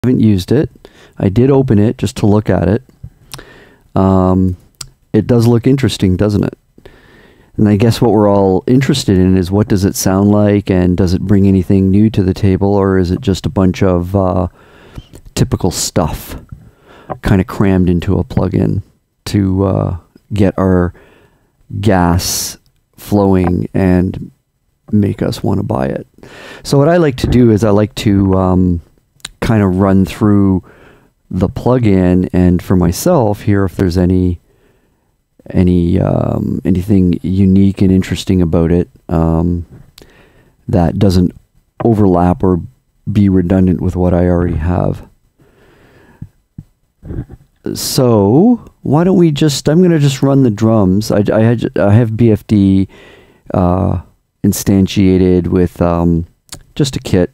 haven't used it. I did open it just to look at it. It does look interesting, doesn't it? And I guess what we're all interested in is what does it sound like, and does it bring anything new to the table, or is it just a bunch of typical stuff kind of crammed into a plug-in to get our gas flowing and make us want to buy it. So what I like to do is I like to kind of run through the plugin, and for myself here, if there's anything unique and interesting about it that doesn't overlap or be redundant with what I already have. So why don't we just, I'm going to just run the drums. I have BFD instantiated with just a kit.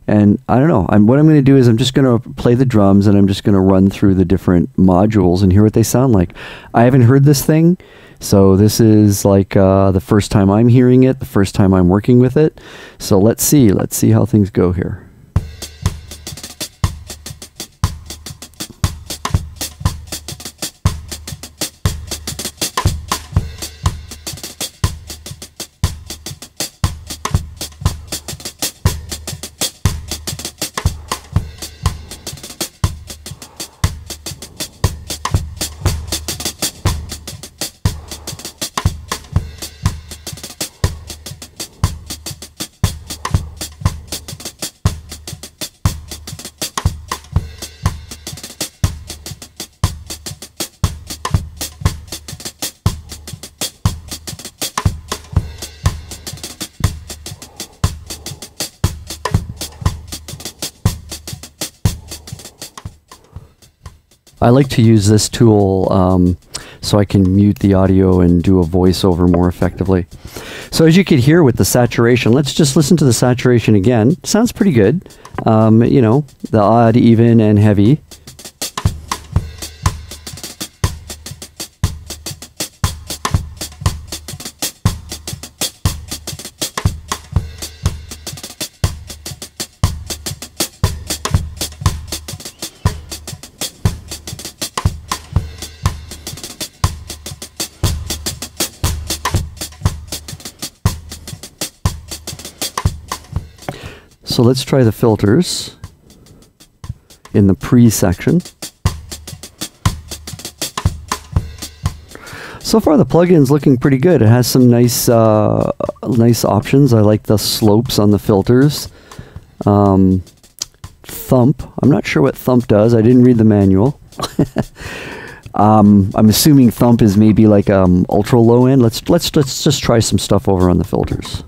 And I don't know, what I'm going to do is I'm just going to play the drums, and I'm just going to run through the different modules and hear what they sound like. I haven't heard this thing, so this is like the first time I'm hearing it, the first time I'm working with it. So let's see how things go here. I like to use this tool so I can mute the audio and do a voiceover more effectively. So as you could hear with the saturation, let's just listen to the saturation again. Sounds pretty good. You know, the odd, even, and heavy. So let's try the filters in the pre section. So far the plugin's looking pretty good. It has some nice nice options. I like the slopes on the filters. Thump. I'm not sure what thump does. I didn't read the manual. I'm assuming thump is maybe like ultra low end. Let's just try some stuff over on the filters.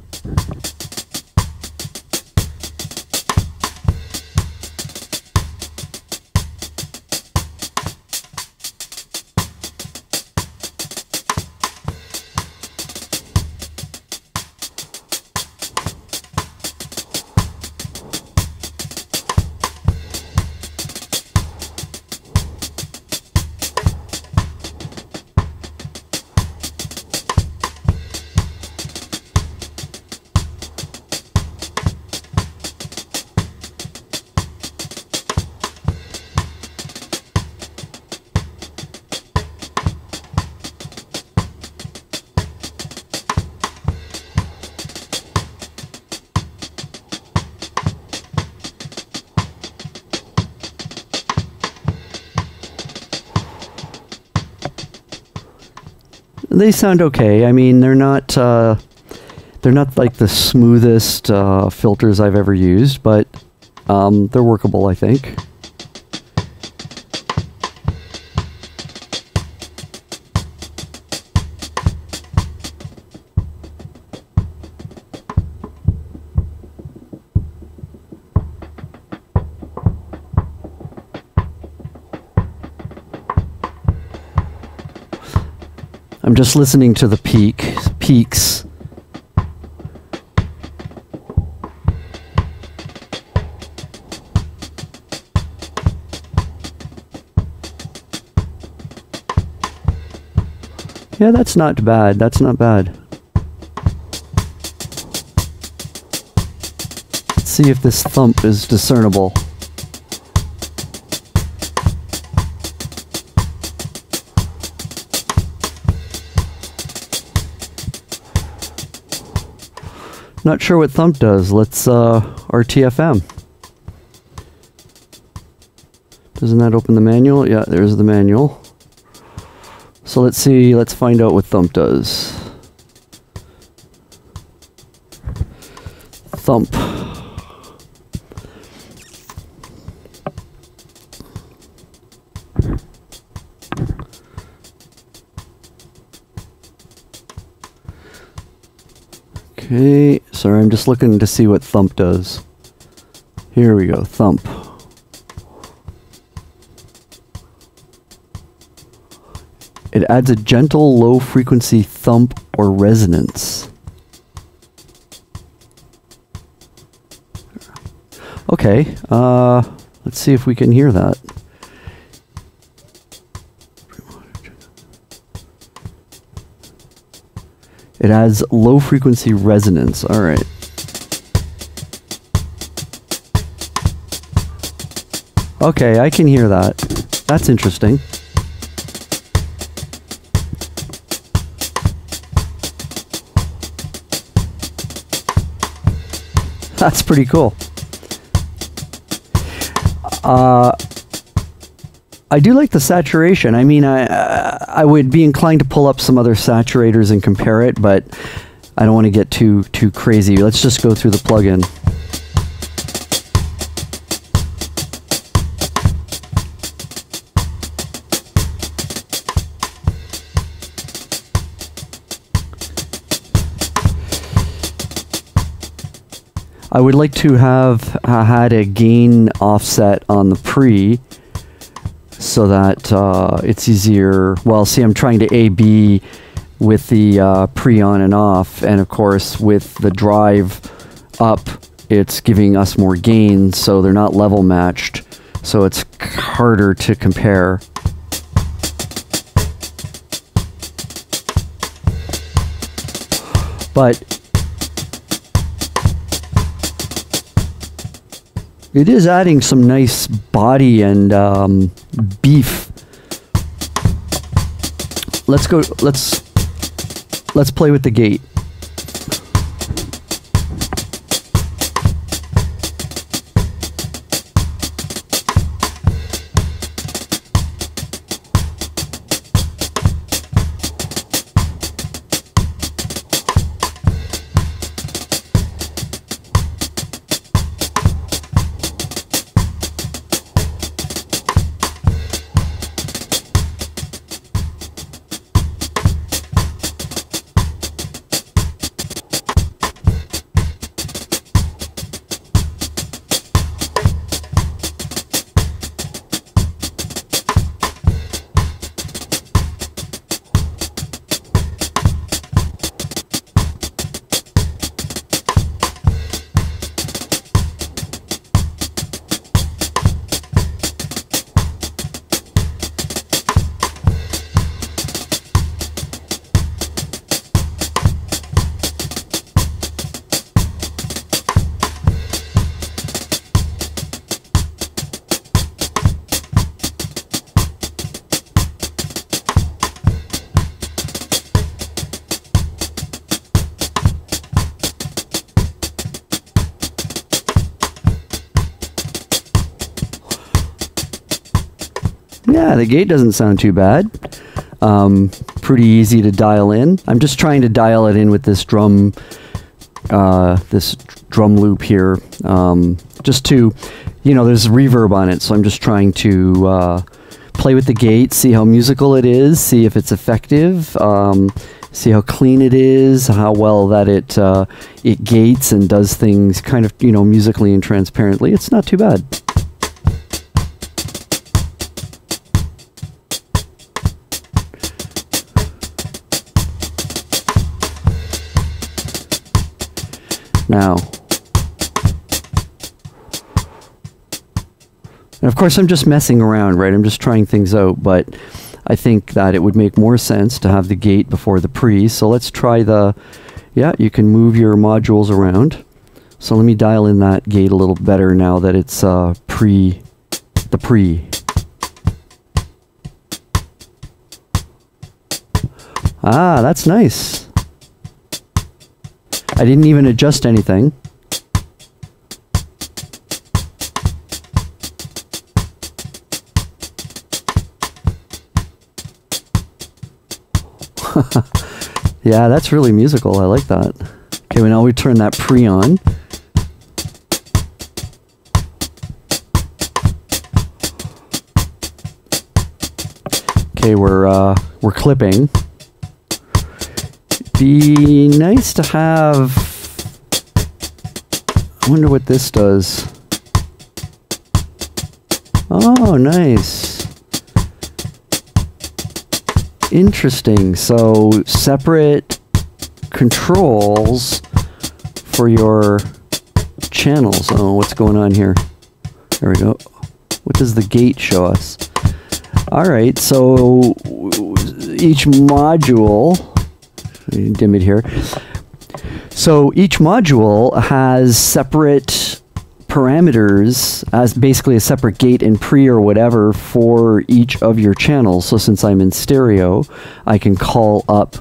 They sound okay. I mean, they're not like the smoothest filters I've ever used, but they're workable, I think. I'm just listening to the peaks. Yeah, that's not bad. That's not bad. Let's see if this thump is discernible. Not sure what thump does. Let's RTFM. Doesn't that open the manual? Yeah, there's the manual. So let's see, let's find out what thump does. Thump. Okay, sorry, I'm just looking to see what thump does. Here we go, thump. It adds a gentle low-frequency thump or resonance. Okay, let's see if we can hear that. It adds low-frequency resonance. All right. Okay, I can hear that. That's interesting. That's pretty cool. I do like the saturation. I mean, I would be inclined to pull up some other saturators and compare it, but I don't want to get too crazy. Let's just go through the plugin. I would like to have had a gain offset on the pre so that it's easier. Well, see, I'm trying to A-B with the pre on and off, and of course with the drive up, it's giving us more gains, so they're not level matched, so it's harder to compare. But it is adding some nice body and beef. Let's go. Let's play with the gate. Yeah, the gate doesn't sound too bad. Pretty easy to dial in. I'm just trying to dial it in with this drum loop here. Just to, you know, there's reverb on it, so I'm just trying to play with the gate, see how musical it is, see if it's effective, see how clean it is, how well that it gates and does things kind of, you know, musically and transparently. It's not too bad. Now, and of course I'm just messing around, right? I'm just trying things out, but I think that it would make more sense to have the gate before the pre. So let's try the, yeah, you can move your modules around. So let me dial in that gate a little better now that it's the pre. Ah, that's nice. I didn't even adjust anything. Yeah, that's really musical. I like that. Okay, well, now we turn that pre on. Okay, we're clipping. Be nice to have. I wonder what this does. Oh, nice. Interesting. So separate controls for your channels. Oh, what's going on here? There we go. What does the gate show us? All right, so each module, let me dim it here. So each module has separate parameters as basically a separate gate and pre or whatever for each of your channels. So since I'm in stereo, I can call up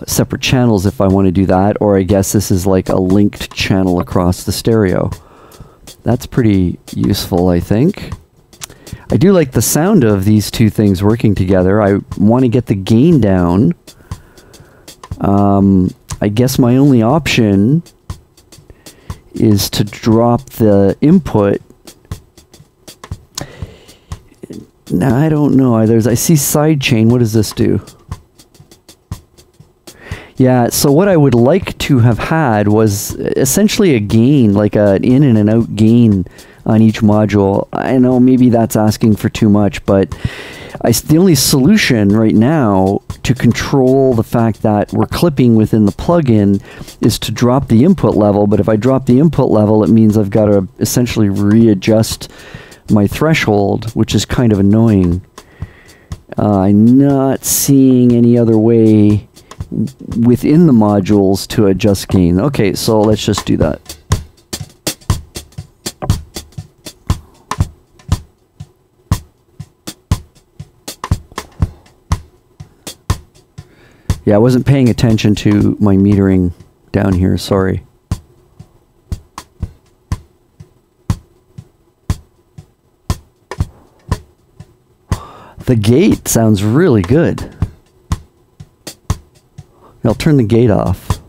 separate channels if I want to do that, or I guess this is like a linked channel across the stereo. That's pretty useful, I think. I do like the sound of these two things working together. I want to get the gain down. I guess my only option is to drop the input. Now, I don't know. I see sidechain. What does this do? Yeah, so what I would like to have had was essentially a gain, like an in and an out gain on each module. I know maybe that's asking for too much, but the only solution right now to control the fact that we're clipping within the plugin is to drop the input level. But if I drop the input level, it means I've got to essentially readjust my threshold, which is kind of annoying. I'm not seeing any other way within the modules to adjust gain. Okay, so let's just do that. Yeah, I wasn't paying attention to my metering down here, sorry. The gate sounds really good. I'll turn the gate off.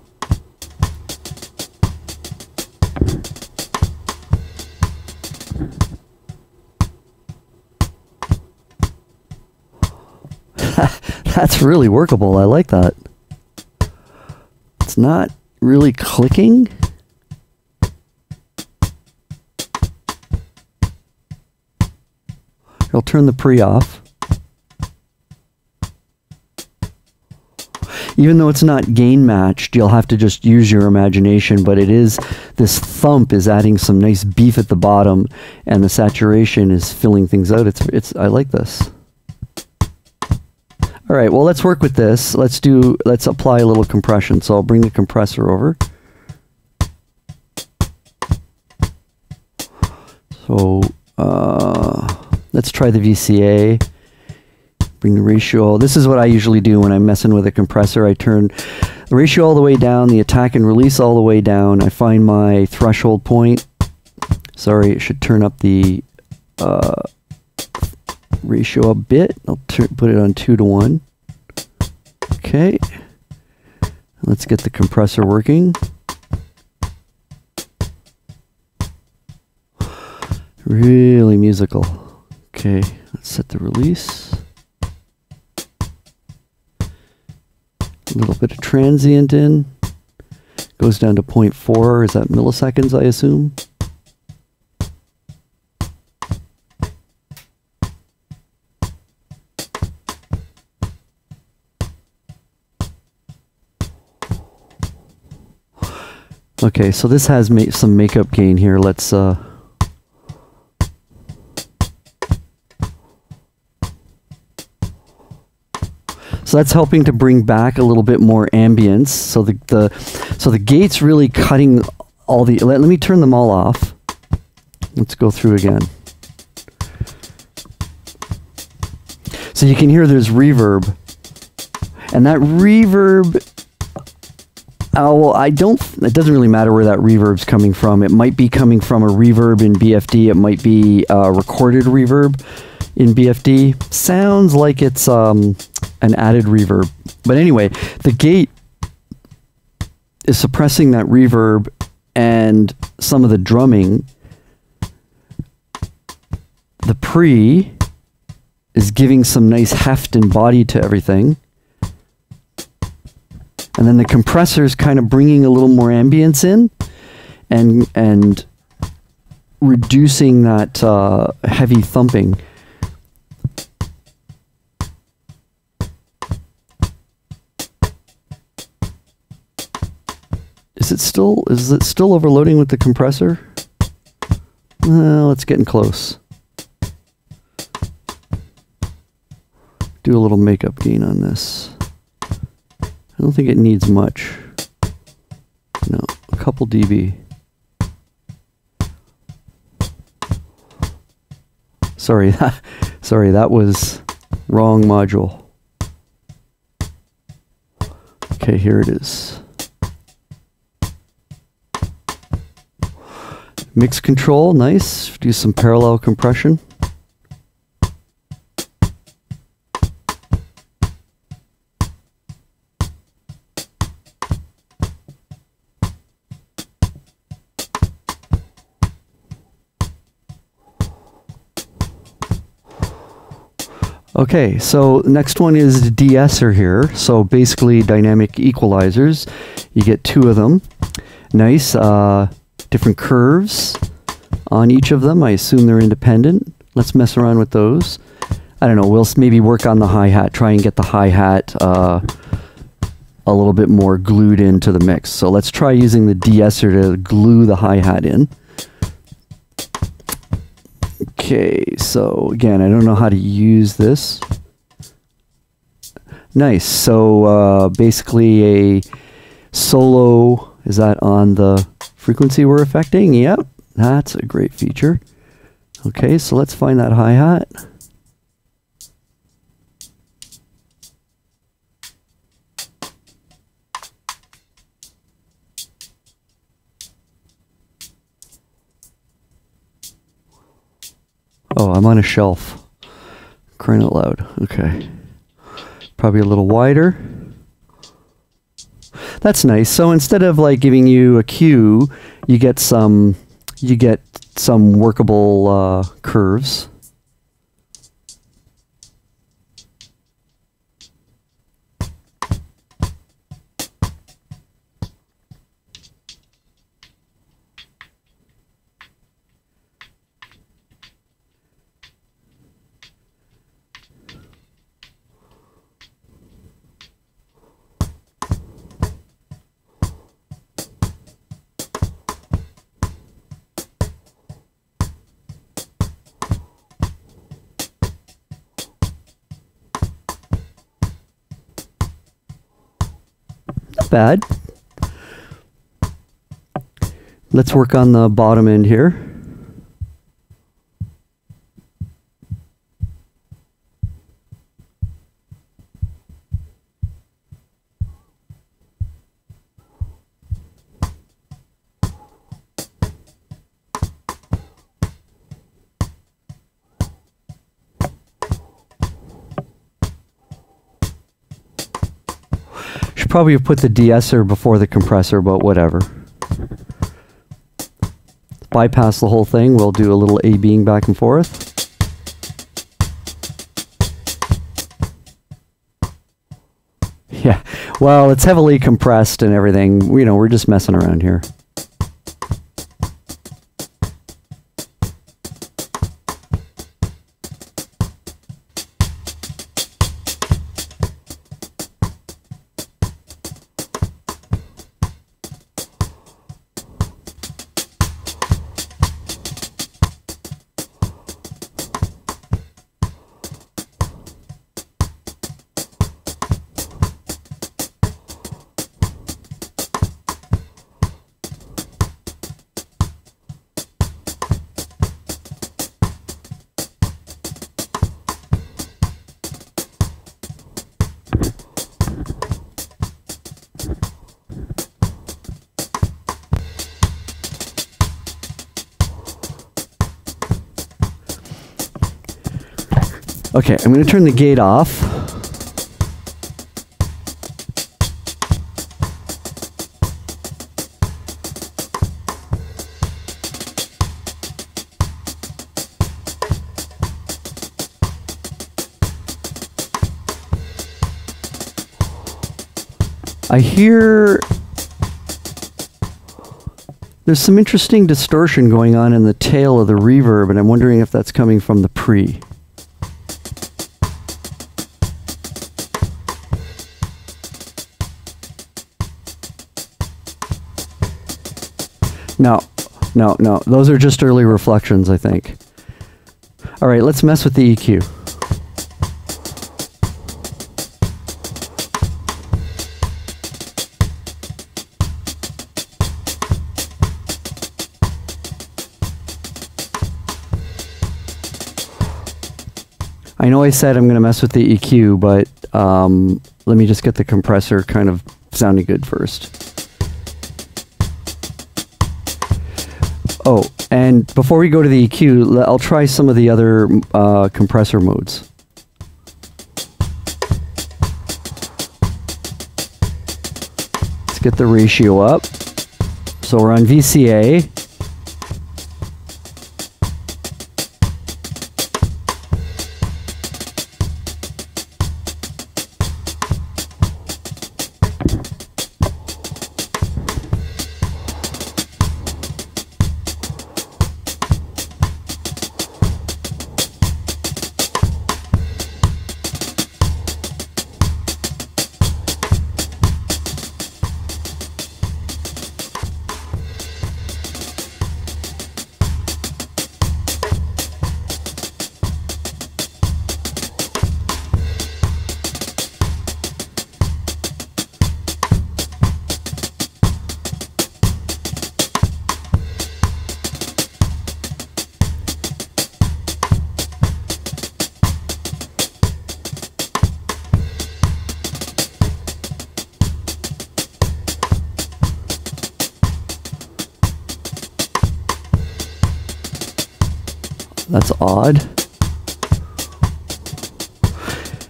That's really workable. I like that. It's not really clicking. I'll turn the pre off. Even though it's not gain matched, you'll have to just use your imagination, but it is, this thump is adding some nice beef at the bottom, and the saturation is filling things out. I like this. All right, well, let's work with this. Let's apply a little compression. So I'll bring the compressor over. So let's try the VCA. Bring the ratio. This is what I usually do when I'm messing with a compressor. I turn the ratio all the way down, the attack and release all the way down. I find my threshold point. Sorry, it should turn up the ratio a bit. I'll put it on 2:1. Okay. Let's get the compressor working. Really musical. Okay, let's set the release. A little bit of transient in. Goes down to 0.4. Is that milliseconds, I assume? Okay, so this has some makeup gain here. Let's so that's helping to bring back a little bit more ambience. So the gate's really cutting all the. Let me turn them all off. Let's go through again. So you can hear there's reverb, and that reverb Well, I don't. It doesn't really matter where that reverb's coming from. It might be coming from a reverb in BFD. It might be a recorded reverb in BFD. Sounds like it's an added reverb. But anyway, the gate is suppressing that reverb and some of the drumming. The pre is giving some nice heft and body to everything. And then the compressor's kind of bringing a little more ambience in and reducing that heavy thumping. Is it still overloading with the compressor? It's getting close. Do a little makeup gain on this. I don't think it needs much. No, a couple dB. Sorry, that was wrong module. Okay, here it is. Mix control, nice. Do some parallel compression. Okay, so next one is the de-esser here. So basically dynamic equalizers. You get two of them. Nice. Different curves on each of them. I assume they're independent. Let's mess around with those. I don't know, we'll maybe work on the hi-hat, try and get the hi-hat a little bit more glued into the mix. So let's try using the de-esser to glue the hi-hat in. Okay, so again, I don't know how to use this. Nice, so basically a solo, is that on the frequency we're affecting? Yep, that's a great feature. Okay, so let's find that hi-hat. Oh, I'm on a shelf. Crying out loud. Okay. Probably a little wider. That's nice. So instead of like giving you a cue, you get some workable curves. Bad. Let's work on the bottom end here. Probably have put the de-esser before the compressor, but whatever. Bypass the whole thing. We'll do a little A-Bing back and forth. Yeah, well, it's heavily compressed and everything. You know, we're just messing around here. Okay, I'm going to turn the gate off. I hear there's some interesting distortion going on in the tail of the reverb, and I'm wondering if that's coming from the pre. No, no, no. Those are just early reflections, I think. All right, let's mess with the EQ. I know I said I'm going to mess with the EQ, but let me just get the compressor kind of sounding good first. Oh, and before we go to the EQ, I'll try some of the other compressor modes. Let's get the ratio up. So we're on VCA. That's odd.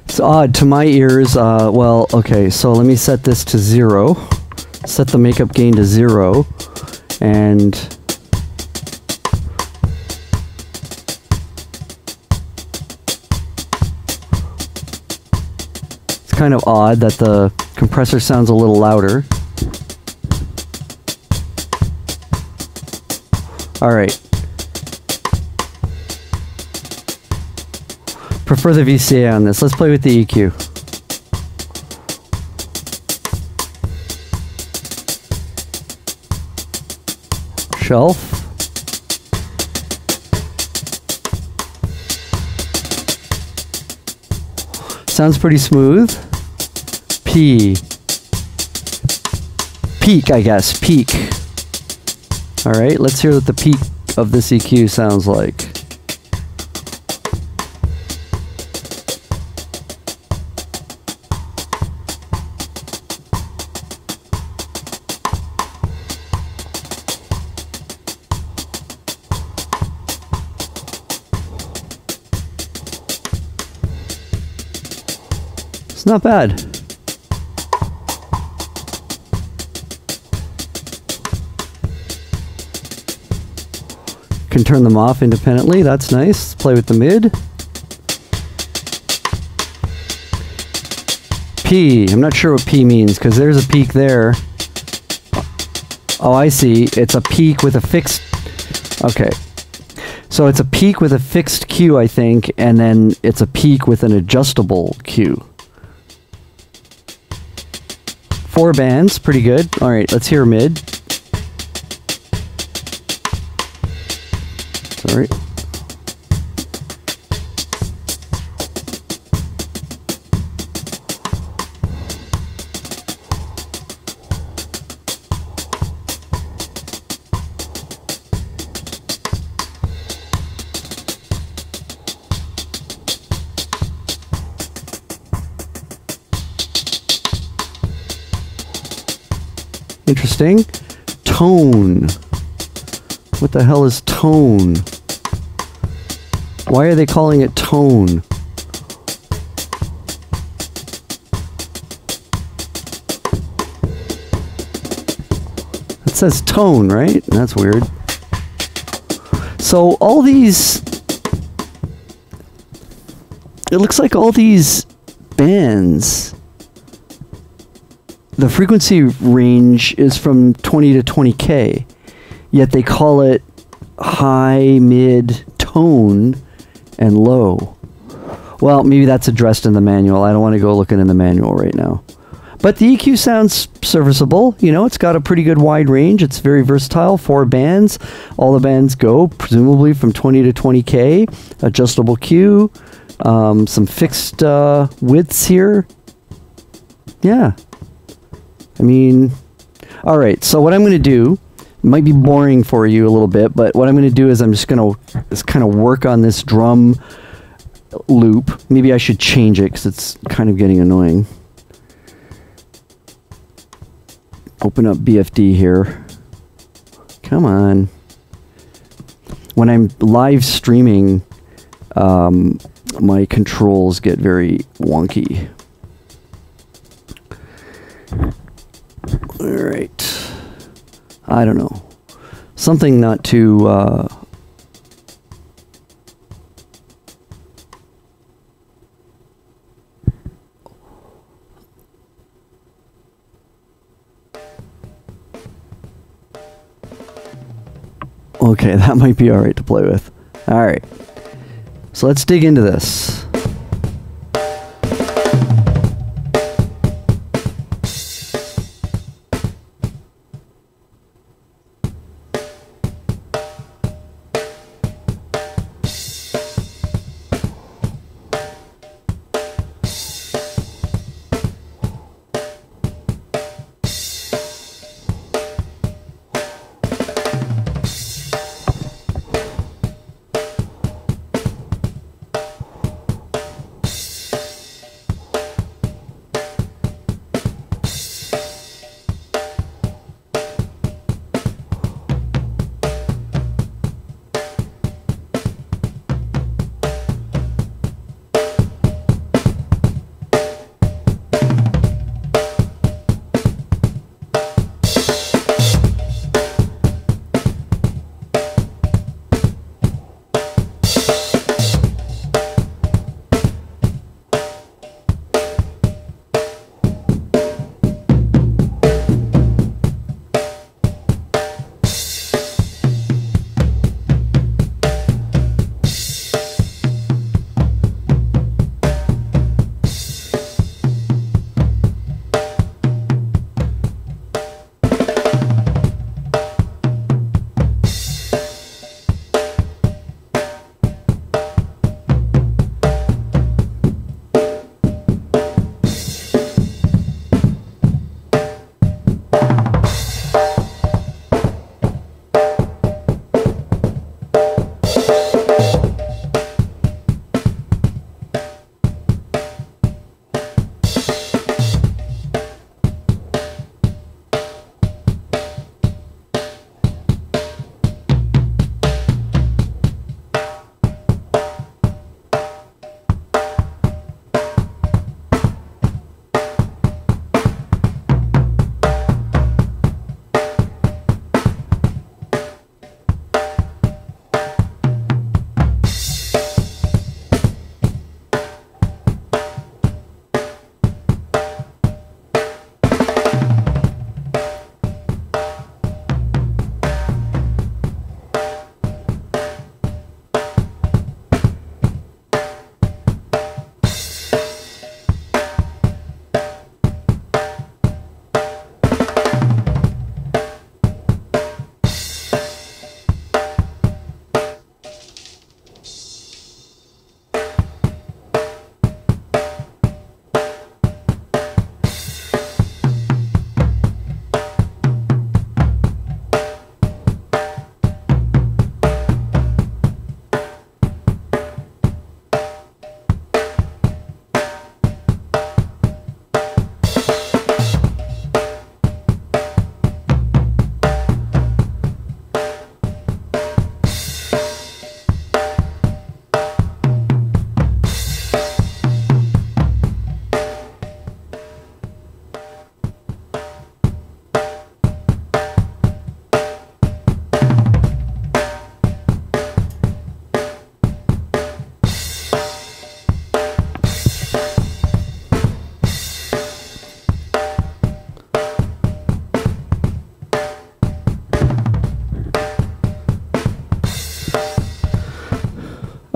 It's odd to my ears. Well, okay, so let me set this to 0. Set the makeup gain to 0. And it's kind of odd that the compressor sounds a little louder. All right. Prefer the VCA on this. Let's play with the EQ. Shelf. Sounds pretty smooth. P. Peak, I guess. Peak. All right, let's hear what the peak of this EQ sounds like. It's not bad. Can turn them off independently. That's nice. Let's play with the mid. P. I'm not sure what P means because there's a peak there. Oh, I see. It's a peak with a fixed... Okay. So it's a peak with a fixed Q, I think, and then it's a peak with an adjustable Q. 4 bands, pretty good. All right, let's hear mid. Sorry. Interesting. Tone. What the hell is tone? Why are they calling it tone? says tone, right? That's weird. So all these, it looks like all these bands, the frequency range is from 20 to 20K, yet they call it high, mid, tone, and low. Well, maybe that's addressed in the manual. I don't want to go looking in the manual right now. But the EQ sounds serviceable. You know, it's got a pretty good wide range. It's very versatile. 4 bands. All the bands go, presumably, from 20 to 20K. Adjustable Q. Some fixed widths here. Yeah. I mean, all right. So what I'm going to do, might be boring for you a little bit, but what I'm going to do is I'm just going to just kind of work on this drum loop. Maybe I should change it because it's kind of getting annoying. Open up BFD here. Come on. When I'm live streaming, my controls get very wonky. All right. I don't know. Something not too... Okay, that might be alright to play with. Alright. So let's dig into this.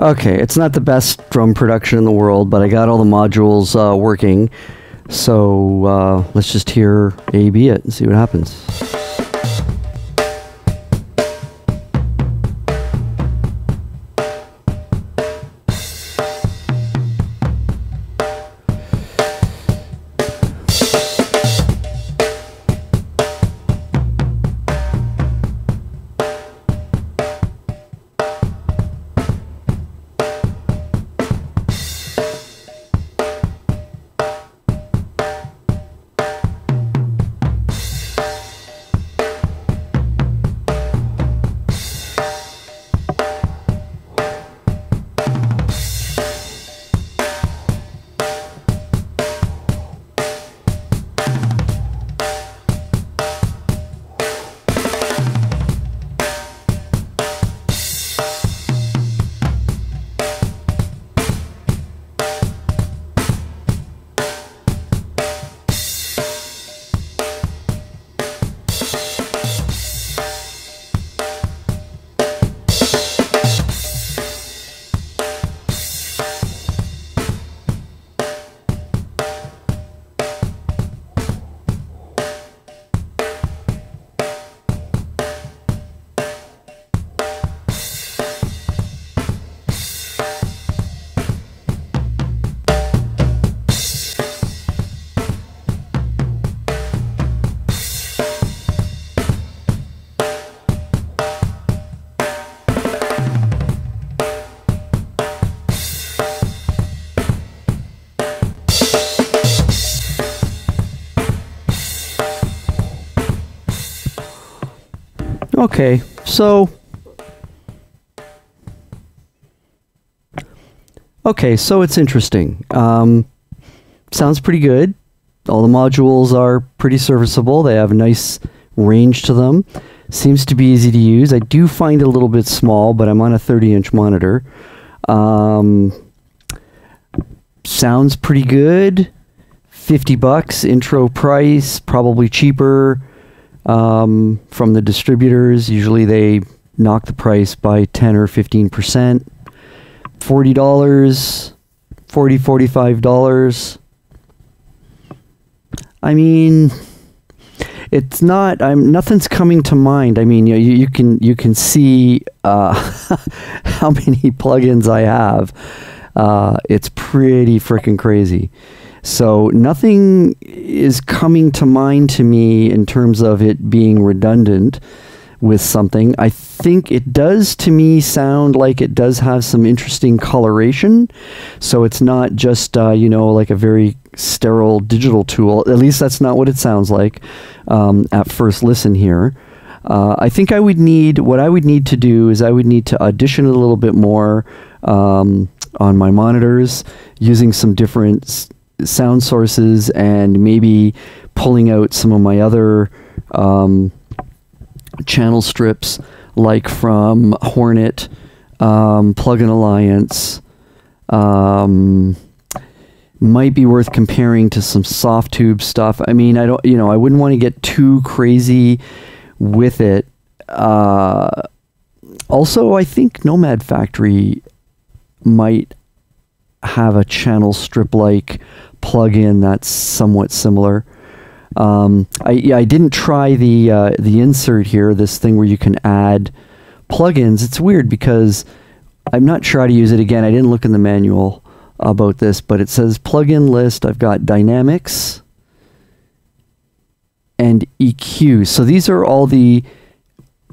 Okay, it's not the best drum production in the world, but I got all the modules working. So let's just hear A/B it and see what happens. Okay, so it's interesting. Sounds pretty good. All the modules are pretty serviceable. They have a nice range to them. Seems to be easy to use. I do find it a little bit small, but I'm on a 30-inch monitor. Sounds pretty good. $50 intro price, probably cheaper from the distributors. Usually they knock the price by 10 or 15%. $40, $45. I mean, it's not. Nothing's coming to mind. I mean, you can see how many plugins I have. It's pretty freaking crazy. So nothing is coming to mind to me in terms of it being redundant with something. I think it does, to me, sound like it does have some interesting coloration. So it's not just, like a very sterile digital tool. At least that's not what it sounds like at first listen here. I think what I would need to do is I would need to audition it a little bit more on my monitors using some different sound sources and maybe pulling out some of my other channel strips, like from Hornet, Plugin Alliance. Might be worth comparing to some soft tube stuff. I mean, I wouldn't want to get too crazy with it. Also, I think Nomad Factory might have a channel strip like plugin that's somewhat similar. I didn't try the insert here, this thing where you can add plugins. It's weird because I'm not sure how to use it. Again, I didn't look in the manual about this, but it says plugin list. I've got dynamics and EQ. So these are all the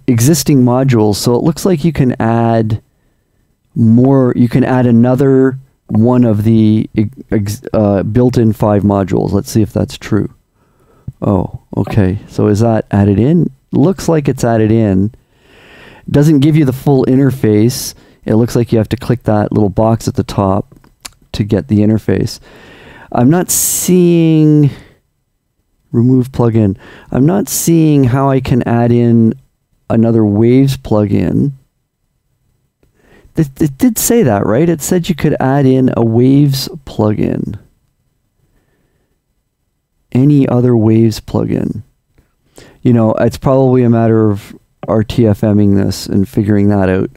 existing modules. So it looks like you can add more. You can add another one of the built-in 5 modules. Let's see if that's true. Oh, okay. So is that added in? Looks like it's added in. Doesn't give you the full interface. It looks like you have to click that little box at the top to get the interface. I'm not seeing remove plugin. I'm not seeing how I can add in another Waves plugin. It did say that, right? It said you could add in a Waves plugin. Any other Waves plugin. It's probably a matter of RTFMing this and figuring that out.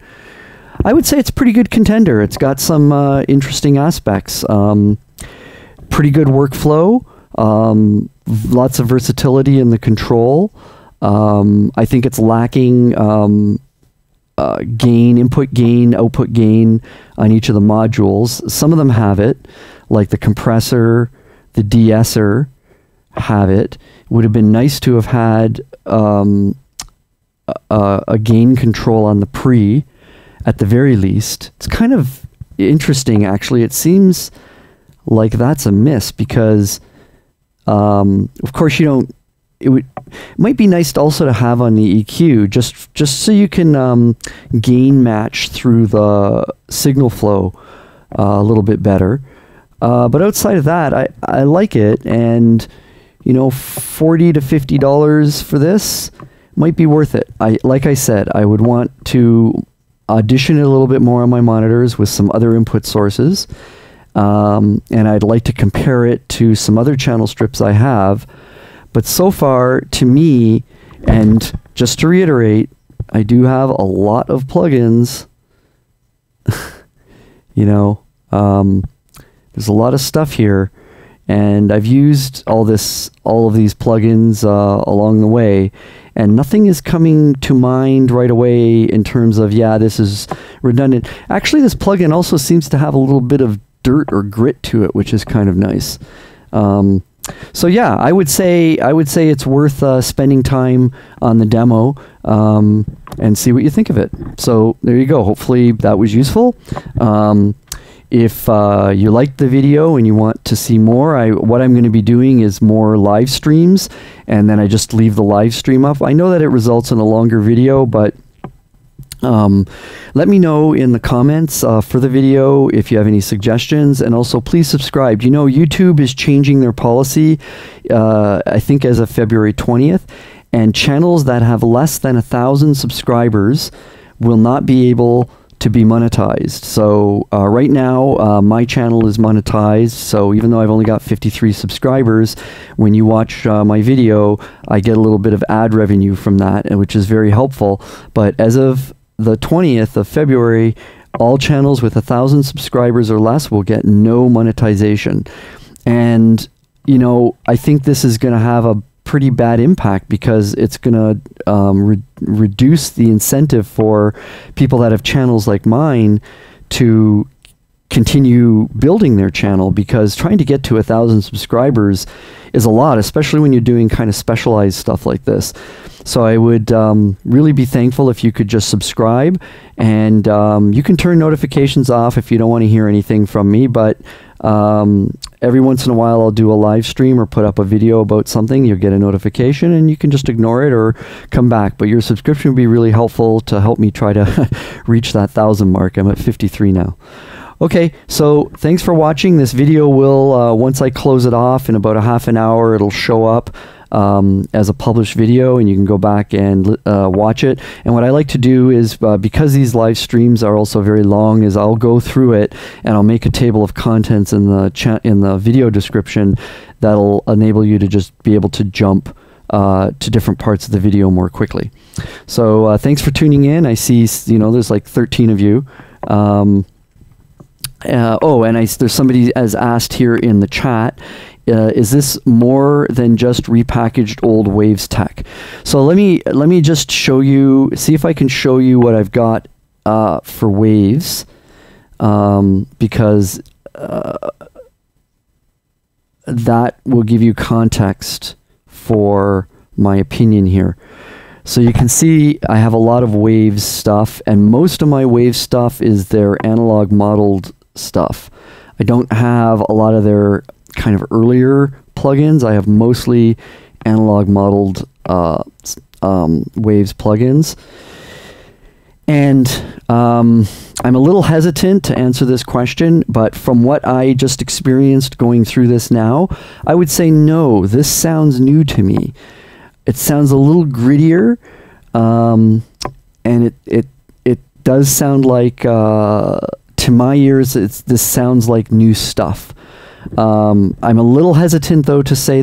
I would say it's a pretty good contender. It's got some interesting aspects. Pretty good workflow. Lots of versatility in the control. I think it's lacking gain, input gain, output gain on each of the modules. Some of them have it, like the compressor, the de-esser have it. Would have been nice to have had a gain control on the pre, at the very least. It's kind of interesting, actually. It seems like that's a miss because, of course, you don't. It might be nice also to have on the EQ, just so you can gain match through the signal flow a little bit better. But outside of that, I like it, and you know, $40 to $50 for this might be worth it. Like I said, I would want to audition it a little bit more on my monitors with some other input sources, and I'd like to compare it to some other channel strips I have. But so far, to me, and just to reiterate, I do have a lot of plugins. You know, there's a lot of stuff here, and I've used all of these plugins along the way, and nothing is coming to mind right away in terms of, yeah, this is redundant. Actually, this plugin also seems to have a little bit of dirt or grit to it, which is kind of nice. So yeah, I would say it's worth spending time on the demo and see what you think of it. So there you go. Hopefully that was useful. If you liked the video and you want to see more, what I'm going to be doing is more live streams, and then I just leave the live stream up. I know that it results in a longer video, but let me know in the comments for the video if you have any suggestions, and also please subscribe. You know, YouTube is changing their policy, I think as of February 20th, and channels that have less than 1,000 subscribers will not be able to be monetized. So right now my channel is monetized, so even though I've only got 53 subscribers, when you watch my video, I get a little bit of ad revenue from that, which is very helpful. But as of the 20th of February, all channels with 1,000 subscribers or less will get no monetization. And, you know, I think this is going to have a pretty bad impact because it's going to reduce the incentive for people that have channels like mine to continue building their channel, because trying to get to 1,000 subscribers is a lot, especially when you're doing kind of specialized stuff like this. So I would really be thankful if you could just subscribe, and you can turn notifications off if you don't want to hear anything from me, but every once in a while I'll do a live stream or put up a video about something. You'll get a notification and you can just ignore it or come back. But your subscription would be really helpful to help me try to reach that 1,000 mark. I'm at 53 now. Okay, so thanks for watching. This video will, once I close it off in about a half an hour, it'll show up as a published video, and you can go back and watch it. And what I like to do is, because these live streams are also very long, is I'll go through it and I'll make a table of contents in the video description that'll enable you to just be able to jump to different parts of the video more quickly. So thanks for tuning in. I see, you know, there's like 13 of you. Oh, and there's somebody has asked here in the chat, is this more than just repackaged old Waves tech? So let me just show you, see if I can show you what I've got for Waves, because that will give you context for my opinion here. So you can see I have a lot of Waves stuff, and most of my Waves stuff is their analog modeled stuff. I don't have a lot of their kind of earlier plugins. I have mostly analog modeled Waves plugins. And I'm a little hesitant to answer this question, but from what I just experienced going through this now, I would say no, this sounds new to me. It sounds a little grittier, and it does sound like, to my ears, this sounds like new stuff. I'm a little hesitant, though, to say that